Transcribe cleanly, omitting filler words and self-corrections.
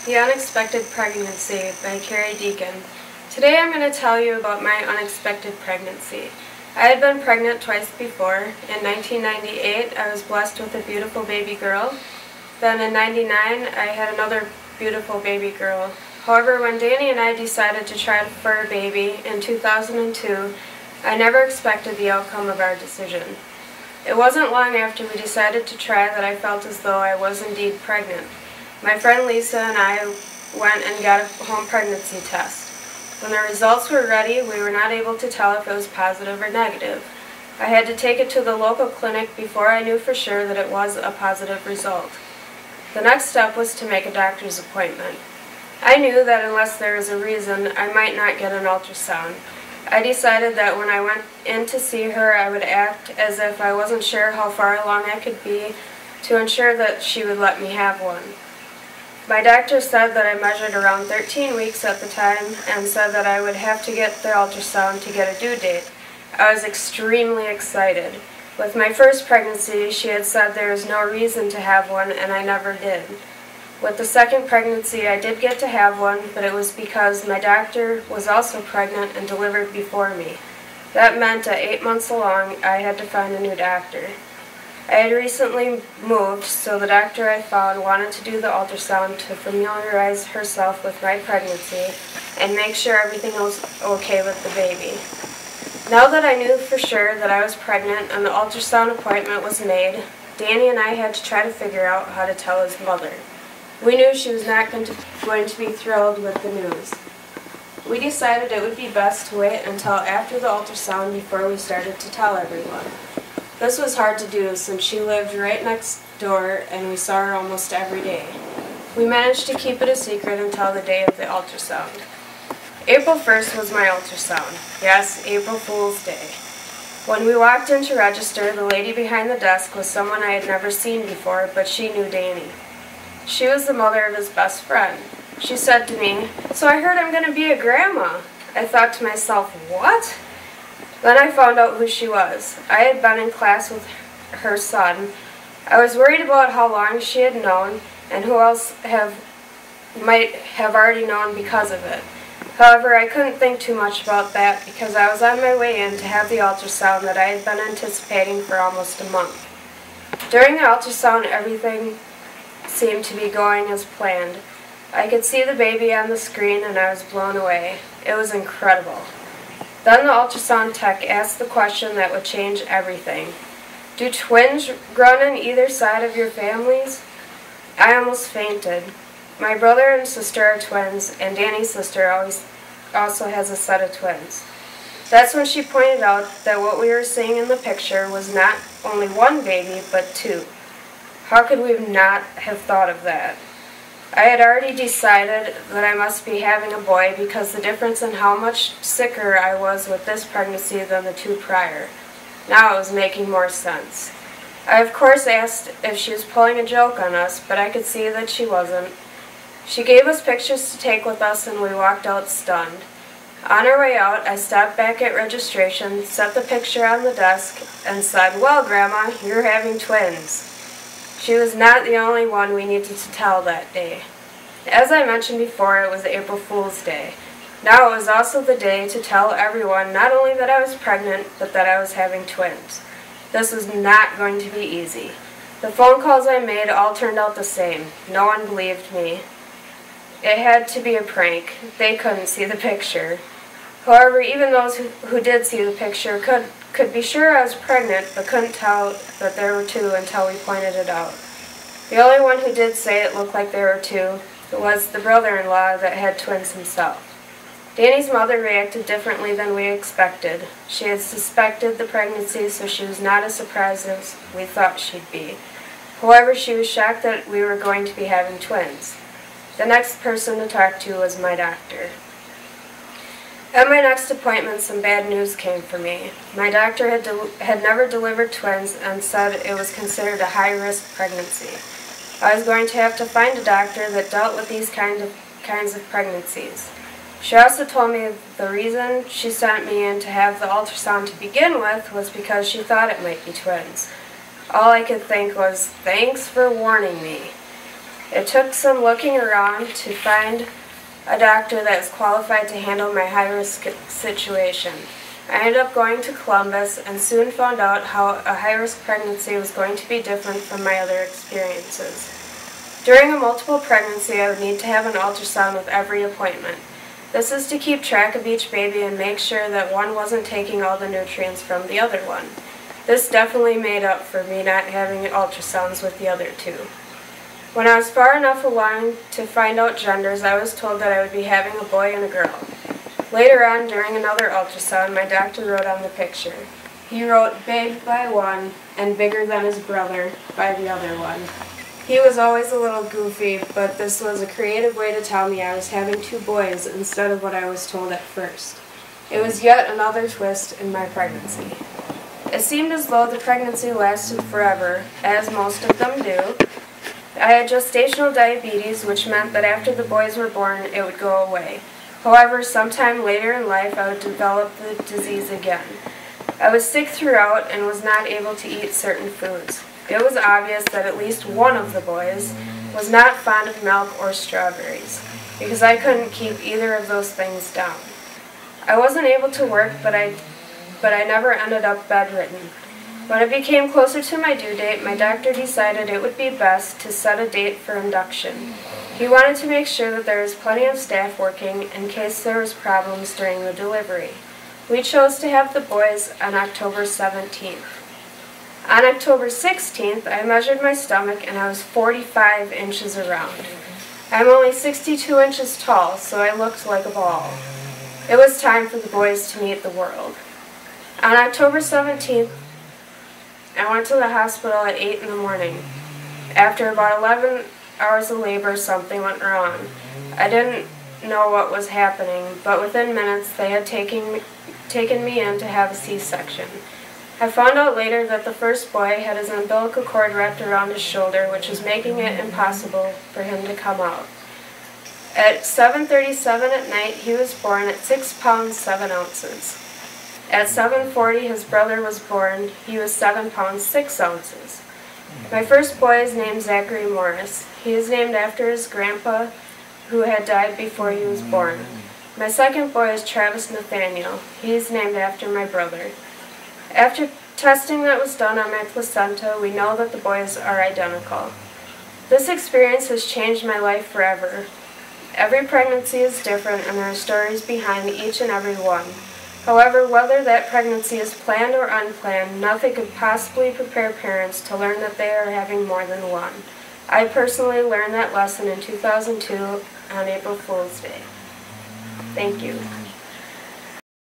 The Unexpected Pregnancy by Carey, Deakin. Today I'm going to tell you about my unexpected pregnancy. I had been pregnant twice before. In 1998 I was blessed with a beautiful baby girl. Then in 1999 I had another beautiful baby girl. However, when Danny and I decided to try for a baby in 2002, I never expected the outcome of our decision. It wasn't long after we decided to try that I felt as though I was indeed pregnant. My friend Lisa and I went and got a home pregnancy test. When the results were ready, we were not able to tell if it was positive or negative. I had to take it to the local clinic before I knew for sure that it was a positive result. The next step was to make a doctor's appointment. I knew that unless there was a reason, I might not get an ultrasound. I decided that when I went in to see her, I would act as if I wasn't sure how far along I could be to ensure that she would let me have one. My doctor said that I measured around 13 weeks at the time and said that I would have to get the ultrasound to get a due date. I was extremely excited. With my first pregnancy, she had said there was no reason to have one, and I never did. With the second pregnancy, I did get to have one, but it was because my doctor was also pregnant and delivered before me. That meant at 8 months along, I had to find a new doctor. I had recently moved, so the doctor I found wanted to do the ultrasound to familiarize herself with my pregnancy and make sure everything was okay with the baby. Now that I knew for sure that I was pregnant and the ultrasound appointment was made, Danny and I had to try to figure out how to tell his mother. We knew she was not going to be thrilled with the news. We decided it would be best to wait until after the ultrasound before we started to tell everyone. This was hard to do since she lived right next door and we saw her almost every day. We managed to keep it a secret until the day of the ultrasound. April 1st was my ultrasound. Yes, April Fool's Day. When we walked in to register, the lady behind the desk was someone I had never seen before, but she knew Danny. She was the mother of his best friend. She said to me, "So I heard I'm going to be a grandma." I thought to myself, what? Then I found out who she was. I had been in class with her son. I was worried about how long she had known and who else might have already known because of it. However, I couldn't think too much about that because I was on my way in to have the ultrasound that I had been anticipating for almost a month. During the ultrasound, everything seemed to be going as planned. I could see the baby on the screen and I was blown away. It was incredible. Then the ultrasound tech asked the question that would change everything. Do twins run on either side of your families? I almost fainted. My brother and sister are twins, and Danny's sister also has a set of twins. That's when she pointed out that what we were seeing in the picture was not only one baby, but two. How could we not have thought of that? I had already decided that I must be having a boy because the difference in how much sicker I was with this pregnancy than the two prior. Now it was making more sense. I of course asked if she was pulling a joke on us, but I could see that she wasn't. She gave us pictures to take with us and we walked out stunned. On our way out, I stopped back at registration, set the picture on the desk, and said, "Well, Grandma, you're having twins." She was not the only one we needed to tell that day. As I mentioned before, it was April Fool's Day. Now it was also the day to tell everyone not only that I was pregnant, but that I was having twins. This was not going to be easy. The phone calls I made all turned out the same. No one believed me. It had to be a prank. They couldn't see the picture. However, even those who did see the picture could be sure I was pregnant, but couldn't tell that there were two until we pointed it out. The only one who did say it looked like there were two was the brother-in-law that had twins himself. Danny's mother reacted differently than we expected. She had suspected the pregnancy, so she was not as surprised as we thought she'd be. However, she was shocked that we were going to be having twins. The next person to talk to was my doctor. At my next appointment, some bad news came for me. My doctor had never delivered twins and said it was considered a high-risk pregnancy. I was going to have to find a doctor that dealt with these kinds of pregnancies. She also told me the reason she sent me in to have the ultrasound to begin with was because she thought it might be twins. All I could think was, thanks for warning me. It took some looking around to find a doctor that was qualified to handle my high-risk situation. I ended up going to Columbus and soon found out how a high-risk pregnancy was going to be different from my other experiences. During a multiple pregnancy, I would need to have an ultrasound with every appointment. This is to keep track of each baby and make sure that one wasn't taking all the nutrients from the other one. This definitely made up for me not having ultrasounds with the other two. When I was far enough along to find out genders, I was told that I would be having a boy and a girl. Later on, during another ultrasound, my doctor wrote on the picture. He wrote big by one and bigger than his brother by the other one. He was always a little goofy, but this was a creative way to tell me I was having two boys instead of what I was told at first. It was yet another twist in my pregnancy. It seemed as though the pregnancy lasted forever, as most of them do. I had gestational diabetes, which meant that after the boys were born, it would go away. However, sometime later in life, I would develop the disease again. I was sick throughout and was not able to eat certain foods. It was obvious that at least one of the boys was not fond of milk or strawberries, because I couldn't keep either of those things down. I wasn't able to work, but I never ended up bedridden. When it became closer to my due date, my doctor decided it would be best to set a date for induction. He wanted to make sure that there was plenty of staff working in case there was problems during the delivery. We chose to have the boys on October 17th. On October 16th, I measured my stomach and I was 45 inches around. I'm only 62 inches tall, so I looked like a ball. It was time for the boys to meet the world. On October 17th, I went to the hospital at 8 in the morning. After about 11 hours of labor, something went wrong. I didn't know what was happening, but within minutes they had taken me in to have a C-section. I found out later that the first boy had his umbilical cord wrapped around his shoulder, which was making it impossible for him to come out. At 7:37 at night, he was born at 6 pounds 7 ounces. At 7:40, his brother was born. He was 7 pounds 6 ounces. My first boy is named Zachary Morris. He is named after his grandpa, who had died before he was born. My second boy is Travis Nathaniel. He is named after my brother. After testing that was done on my placenta, we know that the boys are identical. This experience has changed my life forever. Every pregnancy is different, and there are stories behind each and every one. However, whether that pregnancy is planned or unplanned, nothing could possibly prepare parents to learn that they are having more than one. I personally learned that lesson in 2002 on April Fool's Day. Thank you.